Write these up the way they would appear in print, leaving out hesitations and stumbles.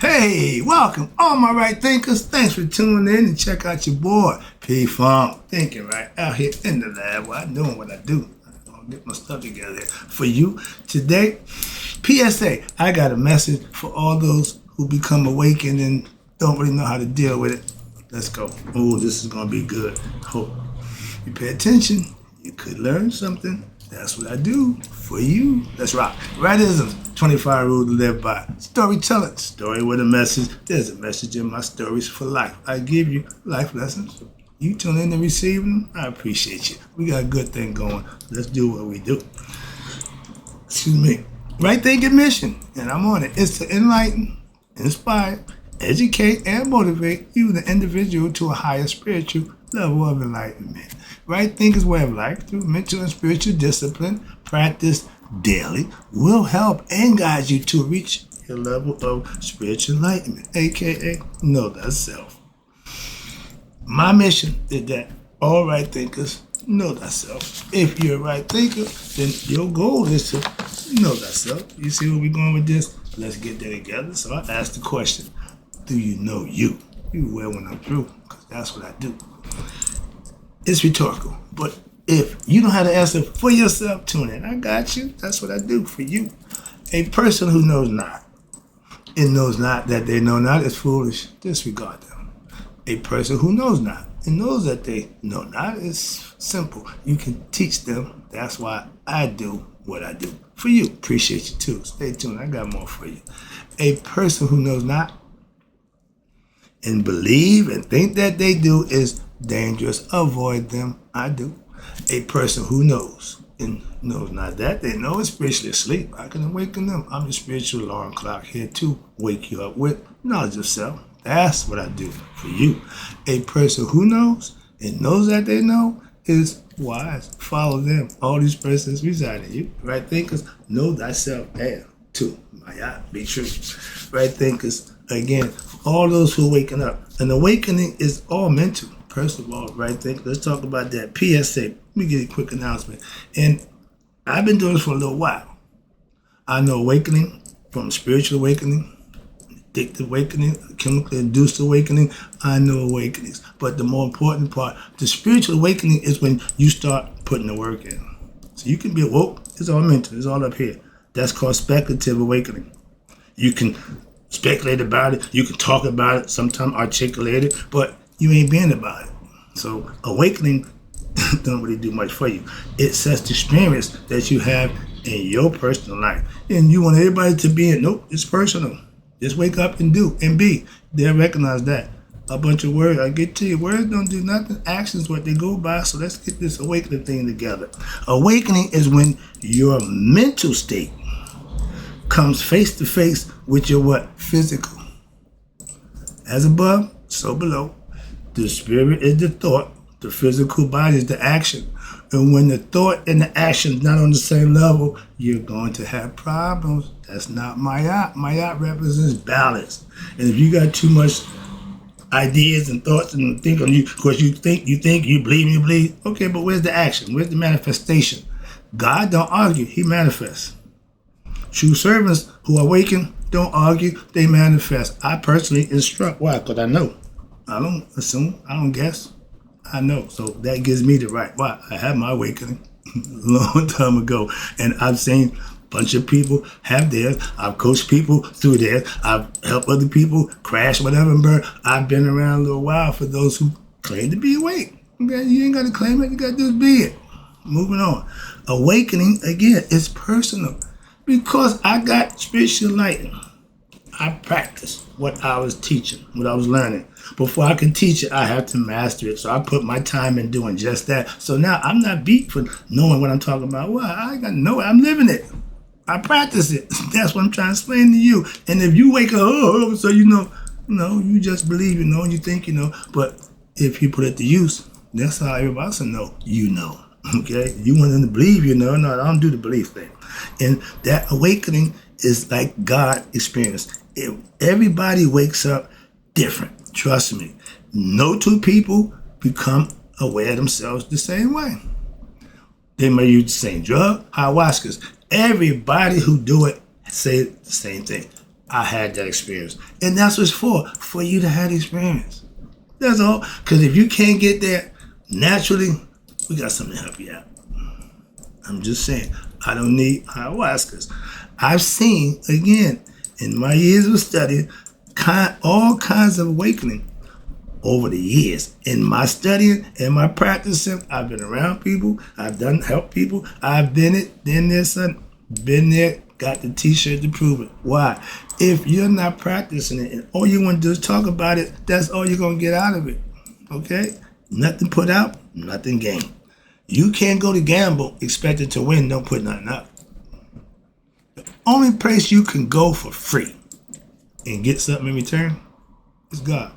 Hey, welcome, all my right thinkers. Thanks for tuning in and check out your boy, P Funk. Thinking right out here in the lab while I'm doing what I do. I'm gonna get my stuff together here for you today. PSA, I got a message for all those who become awakened and don't really know how to deal with it. Let's go. Oh, this is gonna be good. Hope you pay attention. You could learn something. That's what I do for you. Let's rock. Rightisms, 25 rules to live by. Storytelling, story with a message. There's a message in my stories for life. I give you life lessons. You tune in and receive them. I appreciate you. We got a good thing going. Let's do what we do. Excuse me. Right thinking mission, and I'm on it. It's to enlighten, inspire, educate, and motivate you, the individual, to a higher spiritual level of enlightenment. Right thinking's way of life, through mental and spiritual discipline, practice daily, will help and guide you to reach your level of spiritual enlightenment, aka know thyself. My mission is that all right thinkers know thyself. If you're a right thinker, then your goal is to know thyself. You see where we're going with this? Let's get that together. So I asked the question, do you know you? You will when I'm through, because that's what I do. It's rhetorical, but if you don't have the answer for yourself, tune in. I got you. That's what I do for you. A person who knows not and knows not that they know not is foolish. Disregard them. A person who knows not and knows that they know not is simple. You can teach them. That's why I do what I do for you. Appreciate you too. Stay tuned. I got more for you. A person who knows not and believe and think that they do is dangerous. Avoid them. I do. A person who knows and knows not that they know is spiritually asleep. I can awaken them. I'm the spiritual alarm clock here to wake you up with knowledge of self. That's what I do for you. A person who knows and knows that they know is wise. Follow them. All these persons reside in you. Right thinkers, know thyself and too. Maya, be true. Right thinkers, again, for all those who are waking up. An awakening is all mental. First of all, right think. Let's talk about that. PSA. Let me get a quick announcement. And I've been doing this for a little while. I know awakening from spiritual awakening, addictive awakening, chemically induced awakening. I know awakenings. But the more important part, the spiritual awakening is when you start putting the work in. So you can be awoke. It's all mental. It's all up here. That's called speculative awakening. You can speculate about it. You can talk about it, sometimes articulate it, but you ain't being about it. So awakening don't really do much for you. It sets the experience that you have in your personal life. And you want everybody to be in, nope, it's personal. Just wake up and do and be. They'll recognize that. A bunch of words, I get to you, words don't do nothing. Actions what they go by. So let's get this awakening thing together. Awakening is when your mental state comes face to face with your what? Physical. As above, so below. The spirit is the thought. The physical body is the action. And when the thought and the action is not on the same level, you're going to have problems. That's not Mayat. Mayat represents balance. And if you got too much ideas and thoughts and think on you, of course you think, you believe. Okay, but where's the action? Where's the manifestation? God don't argue. He manifests. True servants who awaken don't argue. They manifest. I personally instruct. Why? Because I know. I don't assume. I don't guess. I know. So that gives me the right. Why? I had my awakening a long time ago. And I've seen a bunch of people have theirs. I've coached people through theirs. I've helped other people crash, whatever, and burn. I've been around a little while for those who claim to be awake. Okay? You ain't got to claim it. You got to just be it. Moving on. Awakening, again, is personal. Because I got spiritual enlightenment. I practiced what I was teaching, what I was learning. Before I can teach it, I have to master it. So I put my time in doing just that. So now I'm not beat for knowing what I'm talking about. Well, I got to know it. I'm living it. I practice it. That's what I'm trying to explain to you. And if you wake up, so you know, you just believe you know, and you think you know. But if you put it to use, that's how everybody else will know you know. Okay? You want them to believe you know. No, I don't do the belief thing. And that awakening is like God experience. Everybody wakes up different. Trust me. No two people become aware of themselves the same way. They may use the same drug, ayahuascas. Everybody who do it say the same thing. I had that experience. And that's what it's for you to have the experience. That's all. Because if you can't get there naturally, we got something to help you out. I'm just saying, I don't need ayahuascas. I've seen, again, in my years of studying, all kinds of awakening over the years. In my studying and my practicing, I've been around people, I've helped people, I've been there, son, been there, got the t-shirt to prove it. Why? If you're not practicing it and all you want to do is talk about it, that's all you're going to get out of it. Okay? Nothing put out, nothing gained. You can't go to gamble expecting to win, don't put nothing up. The only place you can go for free and get something in return is God.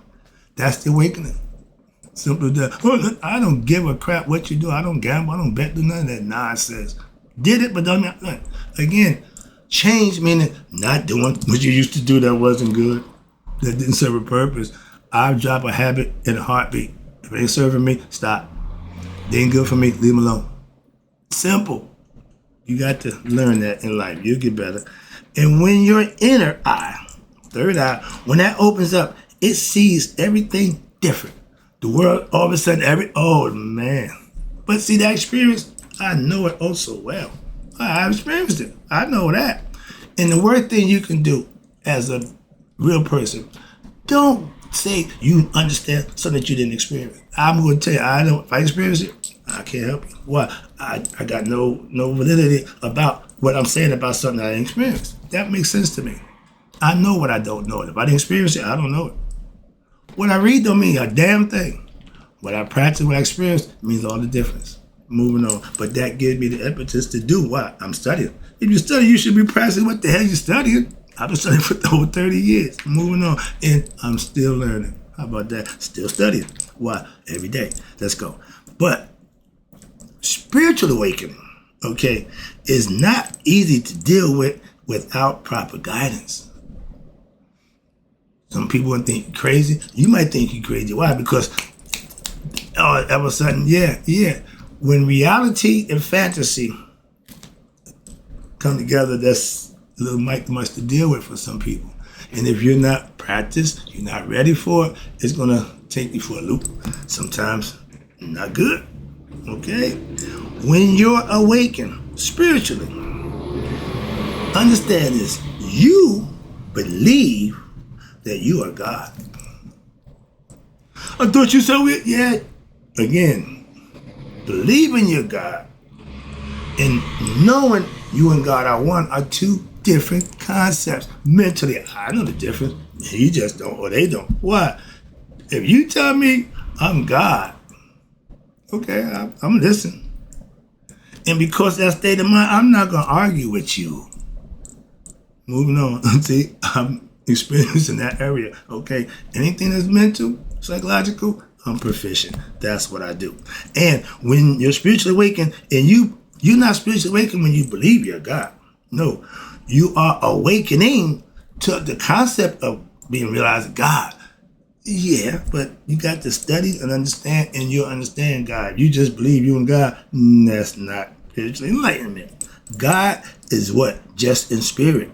That's the awakening. Simple as that. Oh, I don't give a crap what you do. I don't gamble. I don't bet. Do none of that nonsense. Did it, but don't. Again, change meaning not doing what you used to do that wasn't good, that didn't serve a purpose. I drop a habit in a heartbeat. If it ain't serving me, stop. It ain't good for me, leave them alone. Simple. You got to learn that in life. You'll get better. And when your inner eye, third eye, when that opens up, it sees everything different. The world, all of a sudden, oh man. But see, that experience, I know it oh so well. I've experienced it. I know that. And the worst thing you can do as a real person, don't say you understand something that you didn't experience. I'm going to tell you, if I experience it, I can't help you. Why? I got no validity about what I'm saying about something I didn't experience. That makes sense to me. I know what I don't know. If I didn't experience it, I don't know it. What I read don't mean a damn thing. What I practice, what I experience, means all the difference. Moving on. But that gives me the impetus to do what? I'm studying. If you study, you should be practicing what the hell you're studying. I've been studying for over 30 years. Moving on. And I'm still learning. How about that? Still studying. Why? Every day. Let's go. But spiritual awakening, okay, is not easy to deal with without proper guidance. Some people think you're crazy. You might think you're crazy. Why? Because all of a sudden, yeah. When reality and fantasy come together, that's a little much to deal with for some people. And if you're not practiced, you're not ready for it, it's going to take you for a loop. Sometimes not good. Okay? When you're awakened spiritually, understand this. You believe that you are God. I thought you said it. Yeah. Again, believing you're God and knowing you and God are one are two different concepts. Mentally, I know the difference. You just don't, or they don't. Why? If you tell me I'm God, okay, I'm listening. And because that state of mind, I'm not going to argue with you. Moving on. See, I'm experiencing that area. Okay, anything that's mental, psychological, I'm proficient. That's what I do. And when you're spiritually awakened, and you're not spiritually awakened when you believe you're God. No, you are awakening to the concept of being realized God. Yeah, but you got to study and understand, and you'll understand God. You just believe you and God, that's not spiritual enlightenment. God is what? Just in spirit.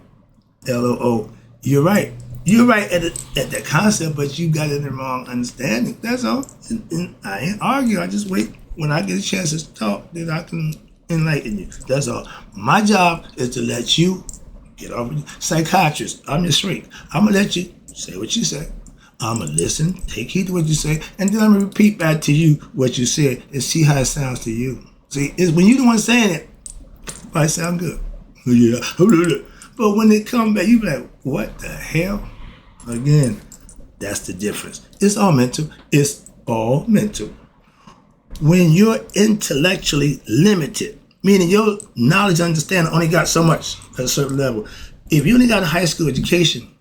LOO. You're right. You're right at that concept, but you got it in the wrong understanding. That's all. And I ain't argue. I just wait. When I get a chance to talk, then I can enlighten you. That's all. My job is to let you get off. Psychiatrist, I'm your shrink. I'm going to let you say what you say. I'm going to listen, take heed to what you say, and then I'm going to repeat back to you what you said and see how it sounds to you. See, it's when you're the one saying it, it might sound good. Yeah. But when it comes back, you be like, what the hell? Again, that's the difference. It's all mental. It's all mental. When you're intellectually limited, meaning your knowledge and understanding only got so much at a certain level. If you only got a high school education,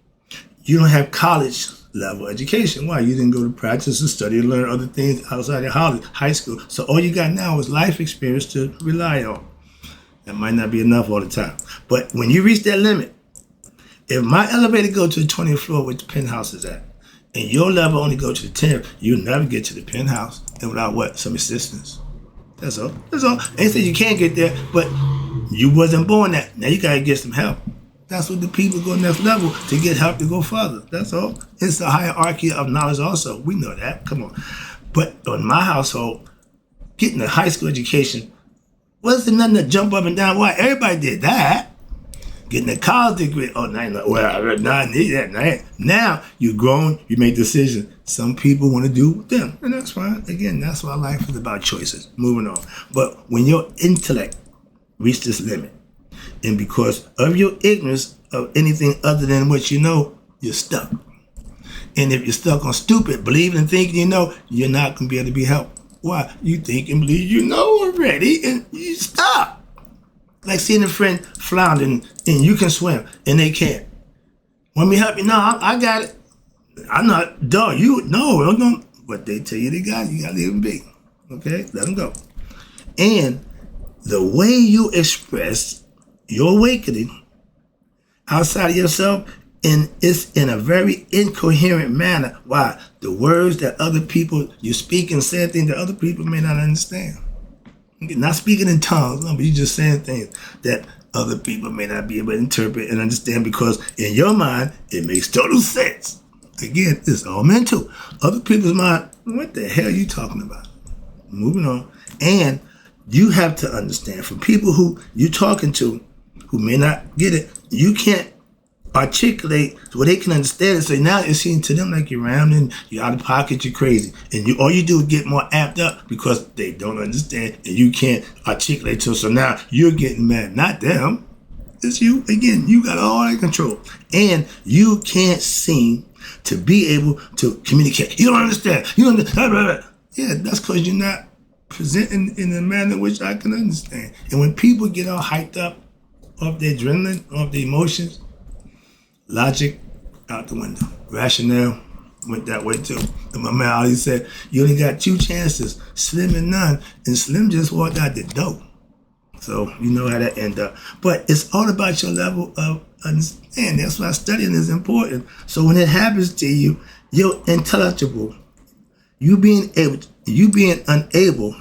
you don't have college level education. Why? You didn't go to practice and study and learn other things outside of high school. So all you got now is life experience to rely on. That might not be enough all the time. But when you reach that limit, if my elevator go to the 20th floor where the penthouse is at, and your level only go to the 10th, you'll never get to the penthouse. And without what? Some assistance. That's all. That's all. Ain't say you can't get there, but you wasn't born that. Now you gotta get some help. That's what the people go next level to get help to go further. That's all. It's a hierarchy of knowledge also. We know that. Come on. But in my household, getting a high school education wasn't nothing to jump up and down. Why? Everybody did that. Getting a college degree. Oh, now I need that. Now you're grown. You make decisions. Some people want to do them. And that's fine. Again, that's why life is about choices. Moving on. But when your intellect reaches this limit, and because of your ignorance of anything other than what you know, you're stuck. And if you're stuck on stupid, believing and thinking you know, you're not going to be able to be helped. Why? You think and believe you know already, and you stop. Like seeing a friend floundering, and you can swim, and they can't. Want me to help you? No, I got it. I'm not, dog, you, no. But they tell you they got it, you got to leave them be. Okay? Let them go. And the way you express your awakening outside of yourself, and it's in a very incoherent manner. Why? The words that other people, you speak and say things that other people may not understand. You're not speaking in tongues, no, but you're just saying things that other people may not be able to interpret and understand because in your mind, it makes total sense. Again, it's all mental. Other people's mind, what the hell are you talking about? Moving on. And you have to understand, from people who you're talking to who may not get it, you can't articulate so they can understand it. So now it seems to them like you're rambling, you're out of pocket, you're crazy. And all you do is get more amped up because they don't understand and you can't articulate to them. So now you're getting mad. Not them. It's you. Again, you got all that control. And you can't seem to be able to communicate. You don't understand. You don't understand. Yeah, that's because you're not presenting in a manner which I can understand. And when people get all hyped up off their adrenaline, off their emotions, logic out the window. Rationale went that way too. And my man always said, you only got 2 chances, Slim and none. And Slim just walked out the door. So you know how that ended up. But it's all about your level of understanding. That's why studying is important. So when it happens to you, you're intelligible. You being unable,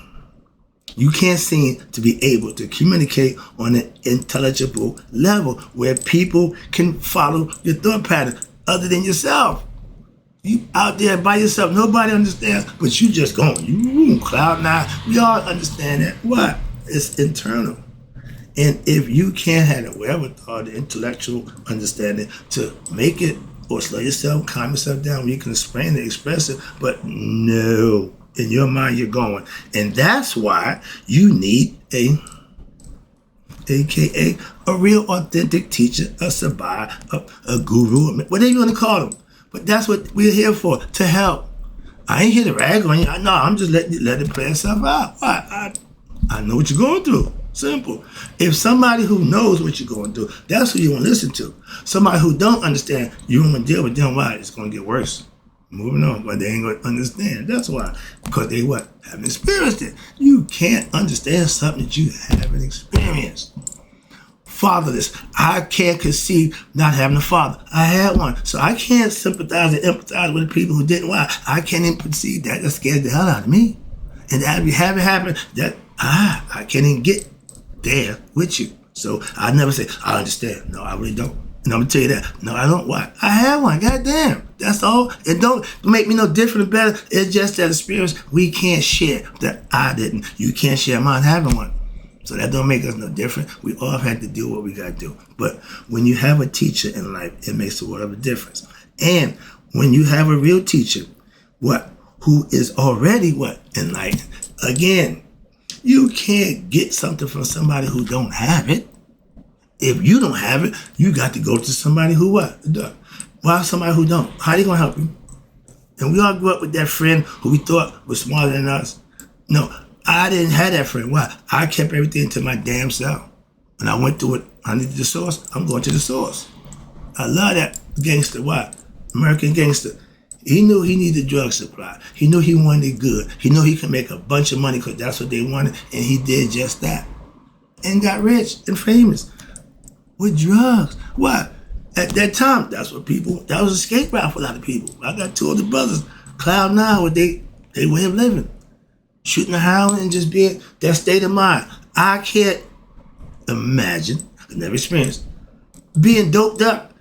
you can't seem to be able to communicate on an intelligible level where people can follow your thought pattern other than yourself. You out there by yourself, nobody understands, but you just going, you cloud 9. We all understand that. What? It's internal. And if you can't have the wherewithal, the intellectual understanding to make it or slow yourself, calm yourself down, you can explain it, express it, but no. In your mind, you're going. And that's why you need AKA a real authentic teacher, a sabai, a guru, whatever you want to call them. But that's what we're here for, to help. I ain't here to rag on you. No, I'm just letting you let it play itself out. Why? I know what you're going through. Simple. If somebody who knows what you're going through, that's who you want to listen to. Somebody who don't understand, you want to deal with them. Why? It's going to get worse. Moving on, but they ain't going to understand. That's why. Because they what? Haven't experienced it. You can't understand something that you haven't experienced. Fatherless. I can't conceive not having a father. I had one. So I can't sympathize and empathize with the people who didn't. Why? I can't even conceive that. That scares the hell out of me. And that have it happen, that I can't even get there with you. So I never say, I understand. No, I really don't. And I'm gonna tell you that. No, I don't. Why? I have one. Goddamn. That's all. And don't make me no different or better. It's just that experience we can't share that I didn't. You can't share mine having one. So that don't make us no different. We all have to do what we gotta do. But when you have a teacher in life, it makes a world of a difference. And when you have a real teacher, who is already enlightened, again, you can't get something from somebody who don't have it. If you don't have it, you got to go to somebody who Why somebody who don't? How they gonna help you? And we all grew up with that friend who we thought was smarter than us. No, I didn't have that friend. Why? I kept everything to my damn self. When I went through it, I needed the source, I'm going to the source. I love that gangster. Why? American gangster. He knew he needed drug supply. He knew he wanted it good. He knew he could make a bunch of money because that's what they wanted, and he did just that. And got rich and famous. With drugs. Why? At that time, that was a escape route for a lot of people. I got 2 older brothers, cloud 9 with their way of living. Shooting a heroin and just being that state of mind. I can't imagine, I've never experienced, being doped up.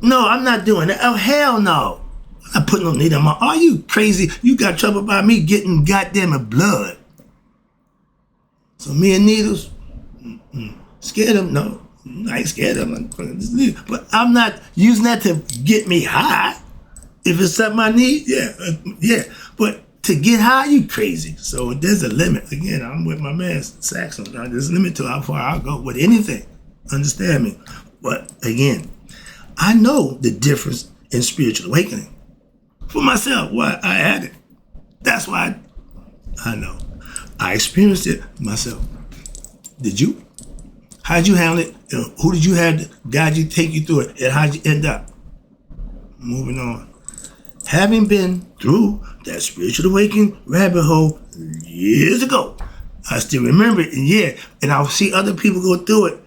No, I'm not doing that. Oh, hell no. I'm not putting no needle on my, are you crazy? You got trouble by me getting goddamn blood. So me and needles, scared of them? No, I ain't scared of them. But I'm not using that to get me high. If it's something I need, yeah. But to get high, you crazy. So there's a limit. Again, I'm with my man Saxon. There's a limit to how far I'll go with anything. Understand me? But again, I know the difference in spiritual awakening. For myself, why I had it. That's why I know. I experienced it myself. Did you? How'd you handle it? Who did you have to guide you, take you through it? And how'd you end up? Moving on. Having been through that spiritual awakening rabbit hole years ago, I still remember it, and I'll see other people go through it.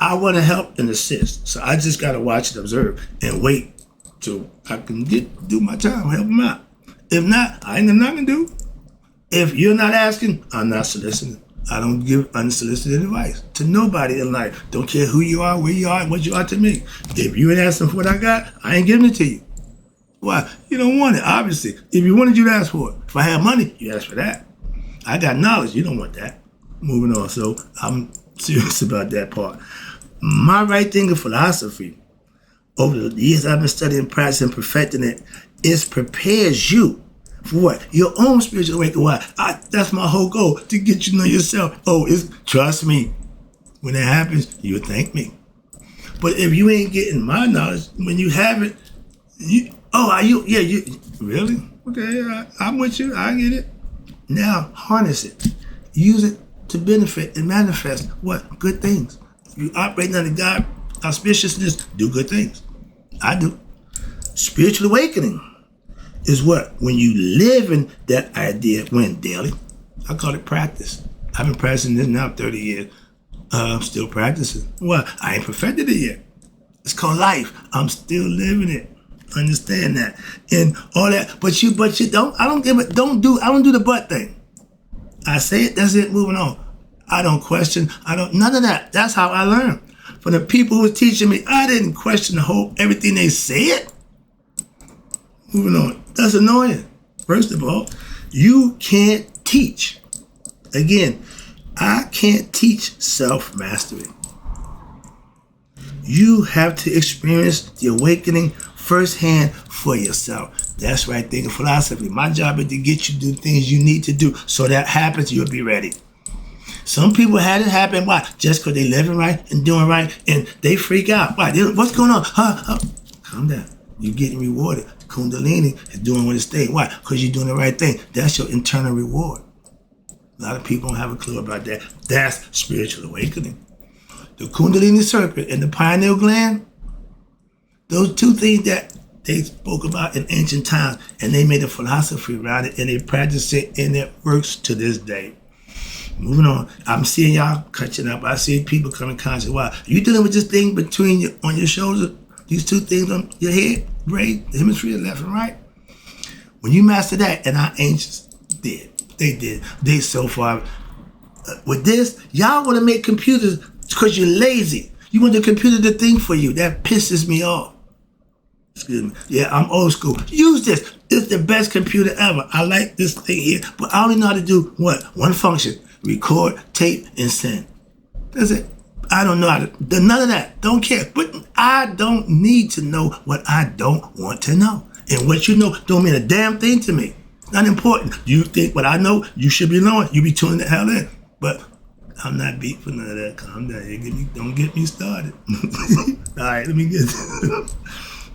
I want to help and assist. So I just got to watch and observe and wait till I can do my time, help them out. If not, I ain't got nothing to do. If you're not asking, I'm not soliciting. I don't give unsolicited advice to nobody in life. Don't care who you are, where you are, and what you are to me. If you ain't asking for what I got, I ain't giving it to you. Why? You don't want it, obviously. If you wanted, you'd ask for it. If I had money, you ask for that. I got knowledge. You don't want that. Moving on. So I'm serious about that part. My right thinking philosophy, over the years I've been studying, practicing, perfecting it, it prepares you for what? Your own spiritual awakening. Why? That's my whole goal, to get you to know yourself. Trust me. When it happens, you'll thank me. But if you ain't getting my knowledge, when you have it, you really? Okay, I'm with you. I get it. Now, harness it. Use it to benefit and manifest what? Good things. You operate under God auspiciousness, do good things. I do. Spiritual awakening is what? When you live in that idea, when daily. I call it practice. I've been practicing this now 30 years. I'm still practicing. Well, I ain't perfected it yet. It's called life. I'm still living it. Understand that. And all that. But you don't, I don't do the but thing. I say it, that's it, moving on. I don't question, none of that. That's how I learned. From the people who were teaching me, I didn't question everything they said. Moving on. That's annoying. First of all, you can't teach. Again, I can't teach self-mastery. You have to experience the awakening firsthand for yourself. That's right thinking philosophy. My job is to get you to do things you need to do. So that happens, you'll be ready. Some people had it happen. Why? Just because they living right and doing right, and they freak out. Why? What's going on? Calm down. You're getting rewarded. Kundalini is doing what it's saying. Why? Because you're doing the right thing. That's your internal reward. A lot of people don't have a clue about that. That's spiritual awakening. The Kundalini circuit and the pineal gland, those two things that they spoke about in ancient times, and they made a philosophy around it, and they practice it, and it works to this day. Moving on, I'm seeing y'all catching up. I see people coming conscious. Wow, you dealing with this thing on your shoulders, these two things on your head, brain, the hemisphere, left and right. When you master that, and our ancients did, they so far. With this, y'all want to make computers because you're lazy. You want the computer to think for you. That pisses me off. Excuse me. Yeah, I'm old school. Use this. It's the best computer ever. I like this thing here, but I only know how to do what? One function. Record, tape, and send. That's it. I don't know how to, none of that. Don't care. But I don't need to know what I don't want to know. And what you know don't mean a damn thing to me. Not important. You think what I know, you should be knowing. You be tuning the hell in. But I'm not beat for none of that. Calm down. Don't get me started. All right, let me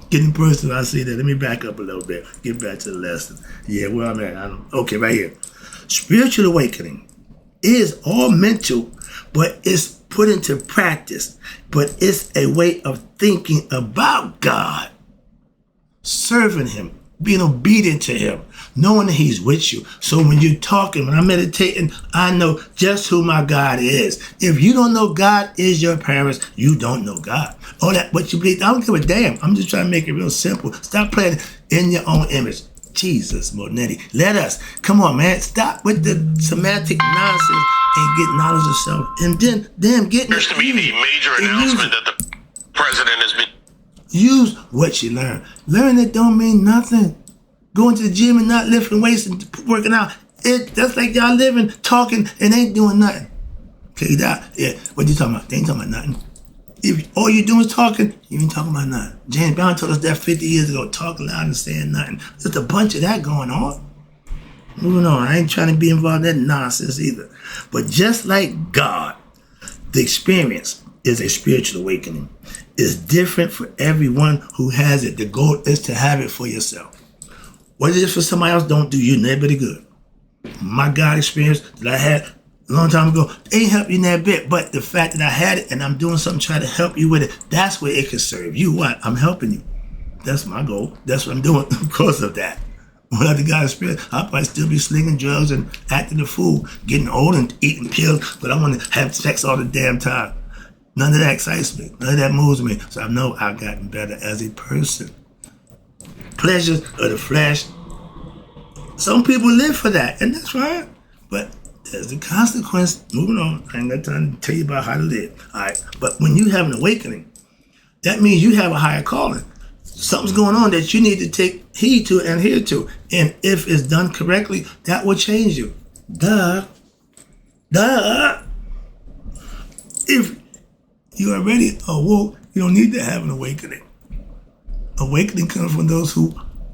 getting personal. I see that. Let me back up a little bit. Get back to the lesson. Yeah, where I'm at. Okay, right here. Spiritual awakening is all mental, but it's put into practice. But it's a way of thinking about God, serving Him, being obedient to Him, knowing that He's with you. So when you're talking, when I'm meditating, I know just who my God is. If you don't know God is your parents, you don't know God. All that, what you believe, I don't give a damn. I'm just trying to make it real simple. Stop playing in your own image. Jesus, Monetti, let us. Come on, man. Stop with the semantic nonsense and get knowledge of self. And then, damn, getting appears to be the major announcement that the president has been. Use what you learn. Learn that don't mean nothing. Going to the gym and not lifting weights and working out. That's like y'all living, talking, and ain't doing nothing. Okay, that, yeah, what you talking about? They ain't talking about nothing. If all you doing is talking, you ain't talking about nothing. James Brown told us that 50 years ago, talking loud and saying nothing. There's a bunch of that going on. Moving on, I ain't trying to be involved in that nonsense either. But just like God, the experience is a spiritual awakening. It's different for everyone who has it. The goal is to have it for yourself. What it is for somebody else, don't do you never be good. My God experience that I had a long time ago ain't help you in that bit, but the fact that I had it and I'm doing something trying to help you with it, that's where it can serve you. What? I'm helping you. That's my goal. That's what I'm doing because of that. Without the God experience, I'll probably still be slinging drugs and acting a fool, getting old and eating pills, but I want to have sex all the damn time. None of that excites me. None of that moves me. So I know I've gotten better as a person. Pleasures of the flesh. Some people live for that, and that's fine. But there's a consequence. Moving on. I ain't got time to tell you about how to live. All right. But when you have an awakening, that means you have a higher calling. Something's going on that you need to take heed to and adhere to. And if it's done correctly, that will change you. Duh. If you already awoke, you don't need to have an awakening. Awakening comes from those who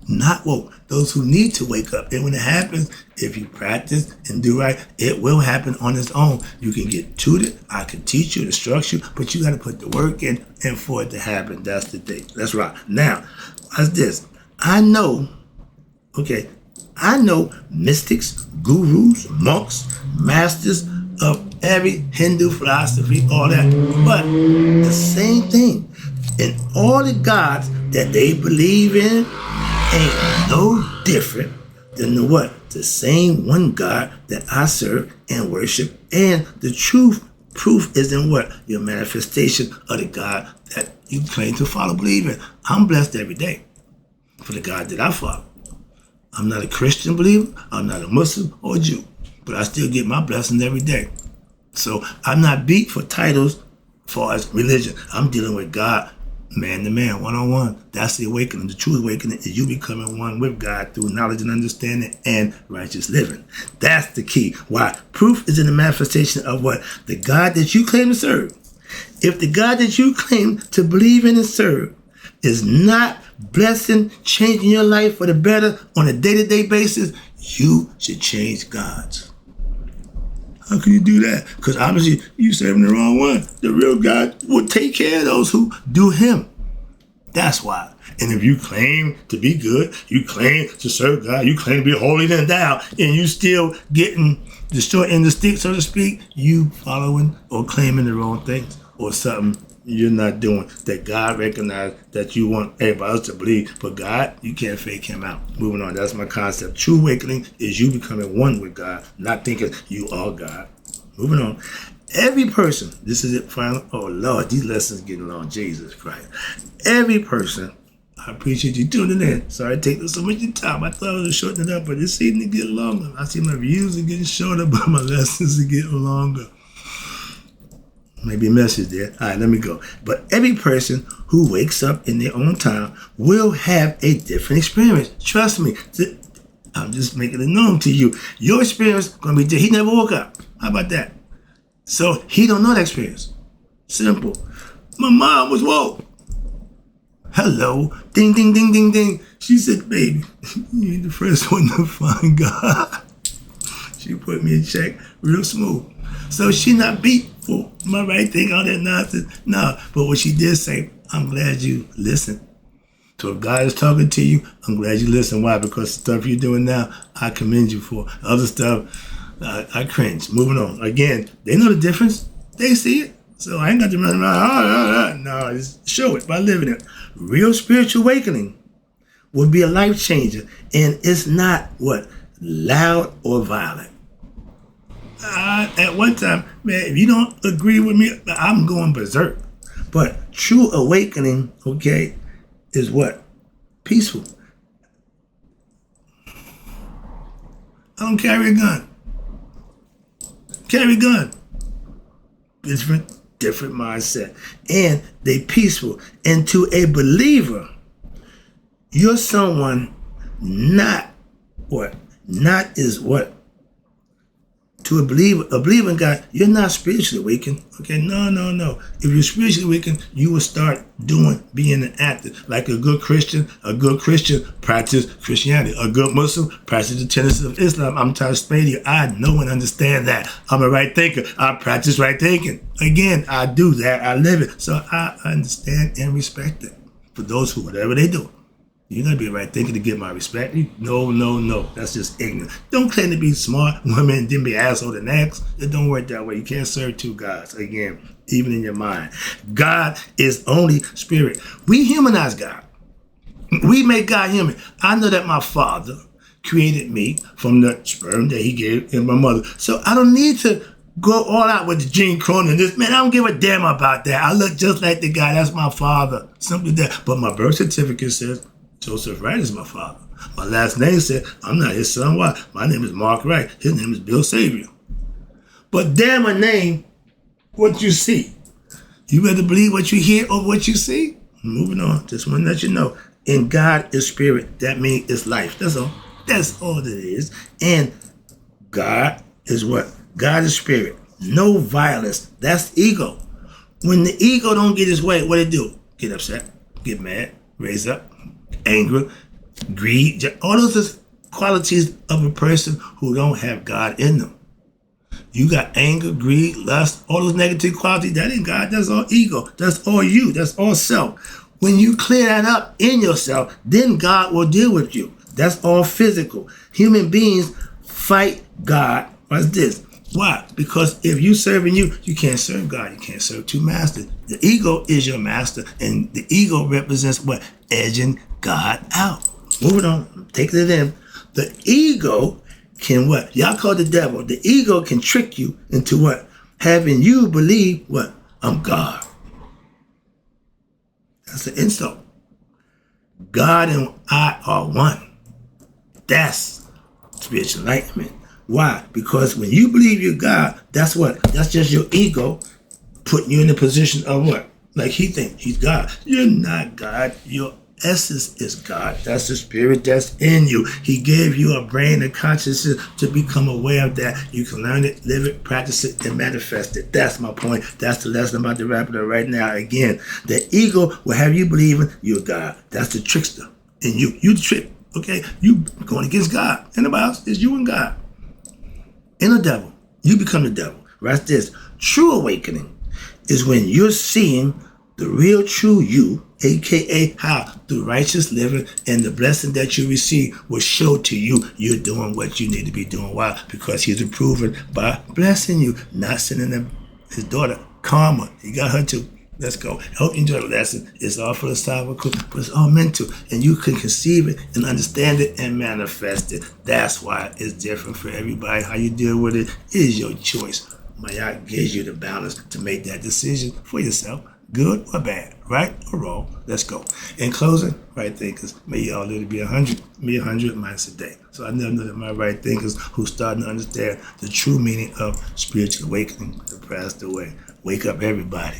not woke, those who need to wake up. And when it happens, if you practice and do right, it will happen on its own. You can get tutored. I can teach you the structure, but you got to put the work in and for it to happen. That's the thing. That's right. Now, what's this? I know mystics, gurus, monks, masters of every Hindu philosophy, all that. But the same thing. And all the gods that they believe in ain't no different than the same one God that I serve and worship. And the proof is in what? Your manifestation of the God that you claim to follow, believe in. I'm blessed every day for the God that I follow. I'm not a Christian believer. I'm not a Muslim or a Jew, but I still get my blessings every day. So I'm not beat for titles as far as religion. I'm dealing with God, man to man, one-on-one. That's the awakening. The true awakening is you becoming one with God through knowledge and understanding and righteous living. That's the key. Why? Proof is in the manifestation of what? The God that you claim to serve. If the God that you claim to believe in and serve is not blessing, changing your life for the better on a day-to-day basis, you should change God's. How can you do that? Because obviously you serving the wrong one. The real God will take care of those who do him. That's why. And if you claim to be good, you claim to serve God, you claim to be holier than thou, and you still getting the short end of the stick, so to speak, you following or claiming the wrong things or something you're not doing that God recognized that you want everybody else to believe. But God, you can't fake him out. Moving on, that's my concept. True awakening is you becoming one with God, not thinking you are God. Moving on. Every person, this is it final. Oh Lord, these lessons getting long. Jesus Christ. Every person, I appreciate you tuning in. Sorry to take so much of your time. I thought I was shortening it up, but it seemed to get longer. I see my views are getting shorter, but my lessons are getting longer. Maybe a message there. All right, let me go. But every person who wakes up in their own time will have a different experience. Trust me. I'm just making it known to you. Your experience going to be different. He never woke up. How about that? So he don't know that experience. Simple. My mom was woke. Hello. Ding, ding, ding, ding, ding. She said, baby, you ain't the first one to find God. She put me in check real smooth. So she not beat for my right thing, all that nonsense. No, but what she did say, I'm glad you listened. So if God is talking to you, I'm glad you listen. Why? Because the stuff you're doing now, I commend you for. Other stuff, I cringe. Moving on. Again, they know the difference. They see it. So I ain't got to run around. No, just show it by living it. Real spiritual awakening would be a life changer. And it's not what? Loud or violent. At one time, man, if you don't agree with me, I'm going berserk. But true awakening, okay, is what? Peaceful. I don't carry a gun. Carry a gun. Different. different mindset, and they peaceful. And to a believer, you're someone not what? Not is what? To a believer in God, you're not spiritually awakened. Okay, no. If you're spiritually awakened, you will start being an actor. Like a good Christian practice Christianity. A good Muslim practice the tenets of Islam. I'm trying to explain to you, I know and understand that. I'm a right thinker. I practice right thinking. Again, I do that. I live it. So I understand and respect it. For those who, whatever they do, you're going to be right thinking to get my respect. No. That's just ignorant. Don't claim to be smart women and then be asshole the next. It don't work that way. You can't serve two gods. Again, even in your mind. God is only spirit. We humanize God. We make God human. I know that my father created me from the sperm that he gave in my mother. So I don't need to go all out with the gene code and this. Man, I don't give a damn about that. I look just like the guy. That's my father. Simply that. But my birth certificate says Joseph Wright is my father. My last name said I'm not his son. Why? My name is Mark Wright. His name is Bill Savior. But damn a name, what you see. You better believe what you hear over what you see. Moving on. Just want to let you know. And God is spirit. That means it's life. That's all. That's all it is. And God is what? God is spirit. No violence. That's ego. When the ego don't get his way, what it do? Get upset. Get mad. Raise up. Anger, greed, all those qualities of a person who don't have God in them. You got anger, greed, lust, all those negative qualities. That ain't God. That's all ego. That's all you. That's all self. When you clear that up in yourself, then God will deal with you. That's all physical. Human beings fight God. What's this? Why? Because if you serving you can't serve God. You can't serve two masters. The ego is your master, and the ego represents what? Edging God out. Moving on. Taking it in. The ego can what? Y'all call it the devil. The ego can trick you into what? Having you believe what? I'm God. That's an insult. God and I are one. That's spiritual enlightenment. Why? Because when you believe you're God, that's what? That's just your ego putting you in the position of what? Like he thinks he's God. You're not God. Your essence is God. That's the spirit that's in you. He gave you a brain and consciousness to become aware of that. You can learn it, live it, practice it, and manifest it. That's my point. That's the lesson I'm about to wrap it up right now. Again, the ego will have you believing you're God. That's the trickster in you. You the trick. Okay? You going against God. Anybody else? It's you and God. And the devil. You become the devil. Right? This true awakening is when you're seeing the real true you, aka how the righteous living and the blessing that you receive will show to you you're doing what you need to be doing. Why? Because he's approving by blessing you, not sending them his daughter, Karma. He got her too. Let's go. I hope you enjoy the lesson. It's all philosophical, but it's all mental. And you can conceive it and understand it and manifest it. That's why it's different for everybody. How you deal with it is your choice. Maya gives you the balance to make that decision for yourself, good or bad, right or wrong. Let's go. In closing, right thinkers, may y'all live to be 100, me 100 miles a day. So I never know that my right thinkers who starting to understand the true meaning of spiritual awakening have passed away. Wake up, everybody.